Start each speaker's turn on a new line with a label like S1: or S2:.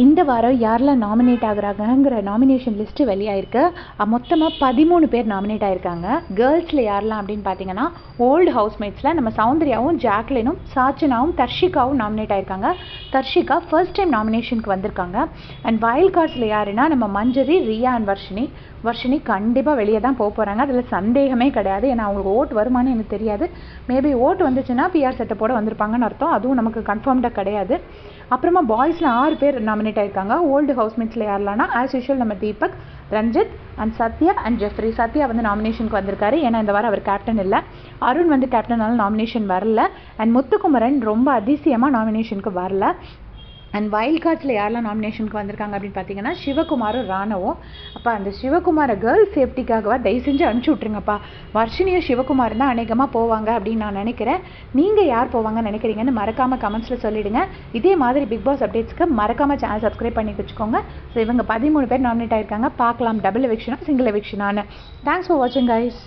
S1: இந்த வாரம் யாரெல்லாம் நாமினேட் ஆகுறாங்கங்கிற நாமினேஷன் லிஸ்ட்டு வெளியாயிருக்கு. மொத்தமாக 13 பேர் நாமினேட் ஆகிருக்காங்க. கேர்ள்ஸில் யாரெல்லாம் அப்படின்னு பார்த்தீங்கன்னா, ஓல்டு ஹவுஸ்மேட்ஸில் நம்ம சௌந்தர்யாவும் ஜாக்லினும் சாச்சனாவும் தர்ஷிகாவும் நாமினேட் ஆகிருக்காங்க. தர்ஷிகா ஃபர்ஸ்ட் டைம் நாமினேஷனுக்கு வந்திருக்காங்க. அண்ட் வைல்ட் கார்ட்ஸில் யாருன்னா நம்ம மஞ்சரி, ரியா அண்ட் வர்ஷினி கண்டிப்பாக வெளியே தான் போக போகிறாங்க. அதில் சந்தேகமே கிடையாது. ஏன்னா அவங்களுக்கு ஓட்டு வருமானு எனக்கு தெரியாது. மேபி ஓட்டு வந்துச்சுன்னா பிஆர் செட்டப்போட வந்திருப்பாங்கன்னு அர்த்தம். அதுவும் நமக்கு கன்ஃபார்ம்டாக கிடையாது. அப்புறமா பாய்ஸில் 6 பேர் நாமினேட் ஆகிருக்காங்க. ஓல்டு ஹவுஸ்மேட்ஸில் யாரெல்லாம்னா ஆஸ் யூஷுவல் நம்ம Deepak, Ranjith and Sathya and Jeffrey. Sathya வந்து நாமினேஷனுக்கு வந்திருக்காரு. ஏன்னா இந்த வாரம் அவர் கேப்டன் இல்லை. அருண் வந்து கேப்டனால நாமினேஷன் வரல. அண்ட் முத்துக்குமரன் ரொம்ப அதிசயமாக நாமினேஷனுக்கு வரல. அண்ட் வைல்ட் கார்ட்ஸில் யாரெல்லாம் நாமினேஷனுக்கு வந்திருக்காங்க அப்படின்னு பார்த்தீங்கன்னா, சிவகுமாரும் ராணவும். அப்போ அந்த சிவகுமாரை கேர்ள் சேஃப்டிக்காகவா தயவு செஞ்சு அனுப்பிச்சி விட்ருங்கப்பா. வர்ஷினியும் சிவகுமார் தான் அநேகமாக போவாங்க அப்படின்னு நான் நினைக்கிறேன். நீங்கள் யார் போவாங்கன்னு நினைக்கிறீங்கன்னு மறக்காமல் கமெண்ட்ஸில் சொல்லிவிடுங்க. இதே மாதிரி பிக் பாஸ் அப்டேட்ஸ்க்கு மறக்காமல் சேனல் சப்ஸ்கிரைப் பண்ணி வச்சுக்கோங்க. ஸோ இவங்க 13 பேர் நாமினேட் ஆகிருக்காங்க. பார்க்கலாம் டபுள் எவிக்ஷனா சிங்கிள் எவிக்ஷனான்னு. தேங்க்ஸ் ஃபார் வாட்சிங் கைஸ்.